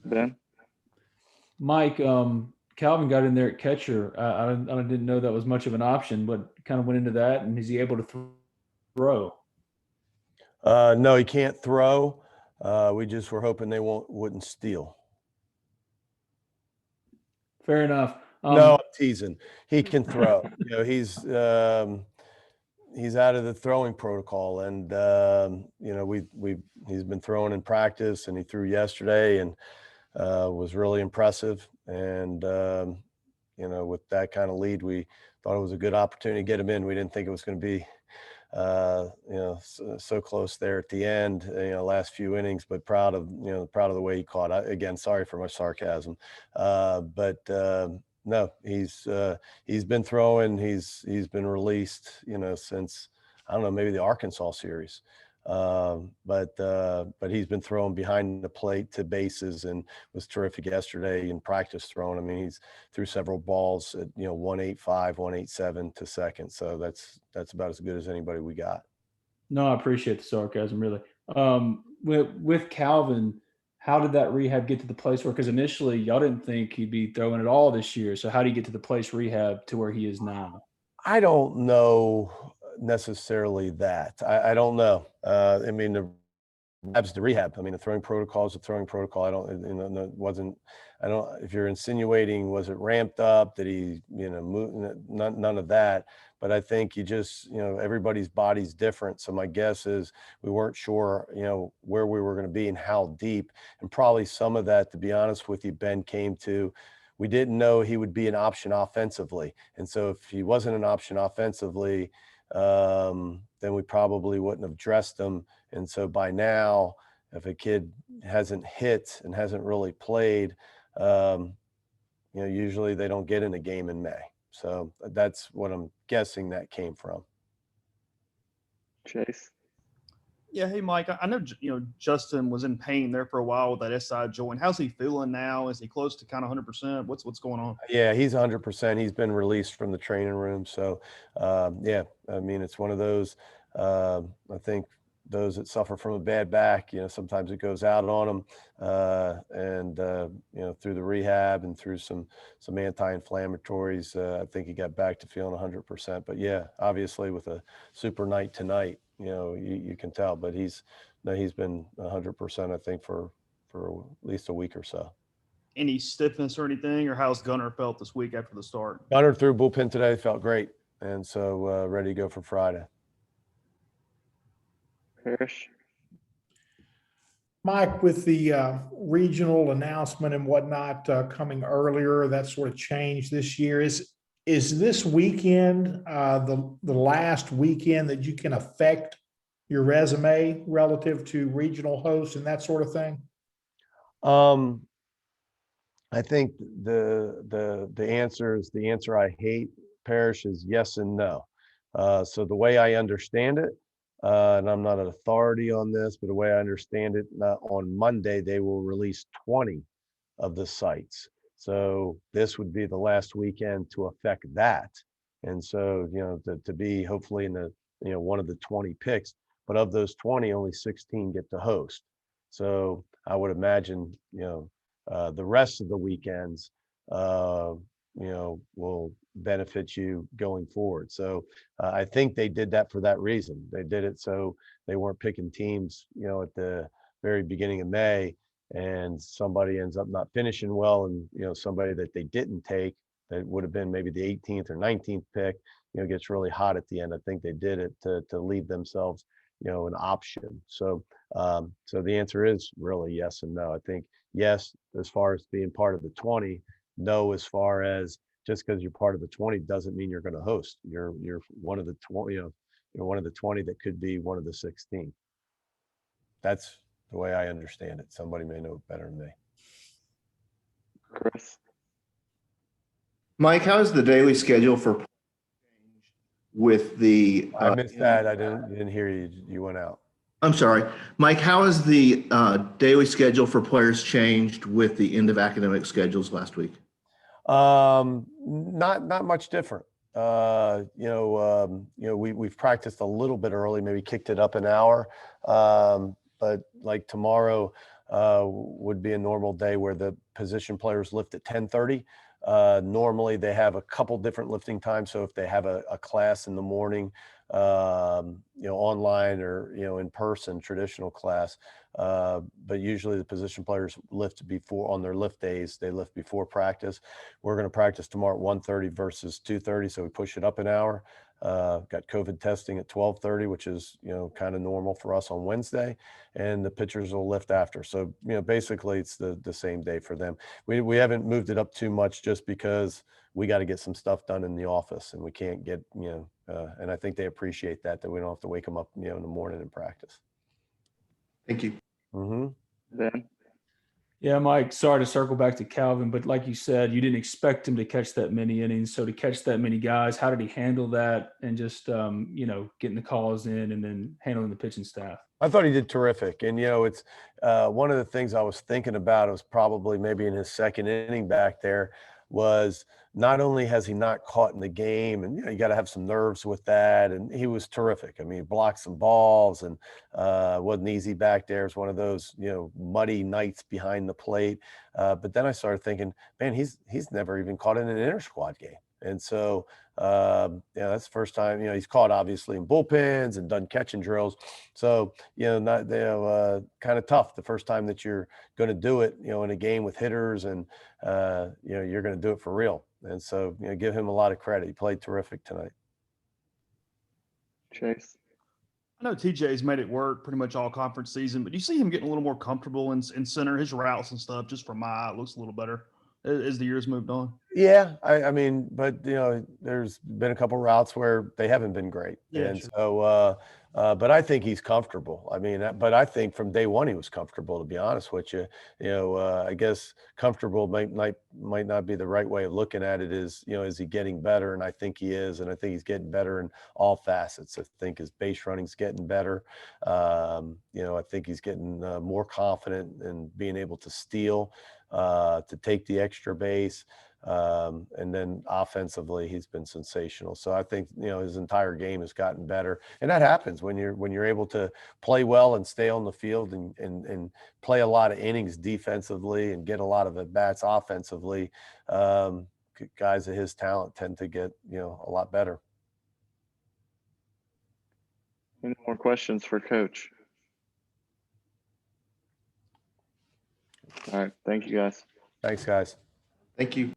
Ben? Mike, Calvin got in there at catcher. I didn't know that was much of an option, but kind of went into that. And is he able to throw? No, he can't throw. We just were hoping they wouldn't steal. Fair enough. No, I'm teasing. He can throw. He's out of the throwing protocol, and he's been throwing in practice, and he threw yesterday, and was really impressive. And with that kind of lead, we thought it was a good opportunity to get him in. We didn't think it was going to be so close there at the end, last few innings, but proud of the way he caught. Again, sorry for my sarcasm, but no, he's been throwing. He's been released, since, I don't know, maybe the Arkansas series. But he's been throwing behind the plate to bases and was terrific yesterday in practice throwing. I mean, he's threw several balls at 185, 187 to second. So that's about as good as anybody we got. No, I appreciate the sarcasm, really. With Calvin, how did that rehab get to the place where? Because initially y'all didn't think he'd be throwing at all this year. So how do you get to the place rehab to where he is now? I don't know necessarily that. I don't know. I mean, the rehab's the rehab. I mean, the throwing protocol is the throwing protocol. If you're insinuating, was it ramped up? Did he, none of that. But I think you just, everybody's body's different. So my guess is we weren't sure, where we were going to be and how deep. And probably some of that, to be honest with you, Ben, came to, we didn't know he would be an option offensively. And so if he wasn't an option offensively, then we probably wouldn't have dressed him. And so by now, if a kid hasn't hit and hasn't really played, usually they don't get in a game in May. So that's what I'm guessing that came from. Chase? Yeah, hey Mike. I know Justin was in pain there for a while with that SI joint. How's he feeling now? Is he close to kind of 100%? What's going on? Yeah, he's 100%. He's been released from the training room. So yeah, I mean, it's one of those. I think those that suffer from a bad back, sometimes it goes out on them, and through the rehab and through some anti-inflammatories, I think he got back to feeling 100%. But yeah, obviously with a super night tonight, you can tell. But he's been 100%, I think, for at least a week or so. Any stiffness or anything, or how's Gunner felt this week after the start? Gunner threw bullpen today, felt great, and so ready to go for Friday. Parrish? Mike, with the regional announcement and whatnot coming earlier, that sort of changed this year. Is this weekend the last weekend that you can affect your resume relative to regional hosts and that sort of thing? I think the answer is the answer I hate, Parrish, is yes and no. So the way I understand it, and I'm not an authority on this, but the way I understand it, on Monday, they will release 20 of the sites. So this would be the last weekend to affect that. And so, to be hopefully in the, one of the 20 picks, but of those 20, only 16 get to host. So I would imagine, the rest of the weekends, will benefit you going forward. So I think they did that for that reason. They did it so they weren't picking teams, at the very beginning of May, and somebody ends up not finishing well, and somebody that they didn't take that would have been maybe the 18th or 19th pick, gets really hot at the end. I think they did it to leave themselves, an option. So so the answer is really yes and no. I think yes, as far as being part of the 20, no, as far as just because you're part of the 20 doesn't mean you're going to host. You're one of the 20, you're one of the 20 that could be one of the 16. That's the way I understand it. Somebody may know it better than me. Chris? Mike, how is the daily schedule for with the? I missed that. I didn't hear you. You went out. I'm sorry, Mike. How has the daily schedule for players changed with the end of academic schedules last week? Not much different. We've practiced a little bit early, maybe kicked it up an hour. But like tomorrow, would be a normal day where the position players lift at 10:30. Normally they have a couple different lifting times. So if they have a class in the morning, online or, in person, traditional class, but usually the position players lift before on their lift days, they lift before practice. We're going to practice tomorrow at 1:30 versus 2:30. So we push it up an hour. Got COVID testing at 12:30, which is, kind of normal for us on Wednesday, and the pitchers will lift after. So, basically it's the same day for them. We haven't moved it up too much just because we got to get some stuff done in the office, and we can't get, and I think they appreciate that we don't have to wake them up, in the morning and practice. Thank you. Mm-hmm. Ben? Yeah, Mike, sorry to circle back to Calvin, but like you said, you didn't expect him to catch that many innings. So to catch that many guys, how did he handle that and just, getting the calls in and then handling the pitching staff? I thought he did terrific. And, it's one of the things I was thinking about was probably maybe in his second inning back there was not only has he not caught in the game, and, you got to have some nerves with that. And he was terrific. I mean, he blocked some balls and wasn't easy back there. It's one of those, muddy nights behind the plate. But then I started thinking, man, he's never even caught in an inter squad game. And so, that's the first time, he's caught obviously in bullpens and done catching drills. So, not, kind of tough the first time that you're going to do it, in a game with hitters and, you're going to do it for real. And so, give him a lot of credit. He played terrific tonight. Chase? I know TJ's made it work pretty much all conference season, but you see him getting a little more comfortable in center. His routes and stuff, just from my eye, it looks a little better as the years moved on. Yeah, I mean, but there's been a couple routes where they haven't been great, Yeah, and sure. so, but I think he's comfortable. I mean, but I think from day one he was comfortable. To be honest with you, I guess comfortable might not be the right way of looking at it. Is he getting better? And I think he is, and I think he's getting better in all facets. I think his base running's getting better. I think he's getting more confident in being able to steal, to take the extra base. And then offensively, he's been sensational. So I think, his entire game has gotten better. And that happens when you're able to play well and stay on the field and play a lot of innings defensively and get a lot of at-bats offensively. Guys of his talent tend to get, a lot better. Any more questions for Coach? All right. Thank you, guys. Thanks, guys. Thank you.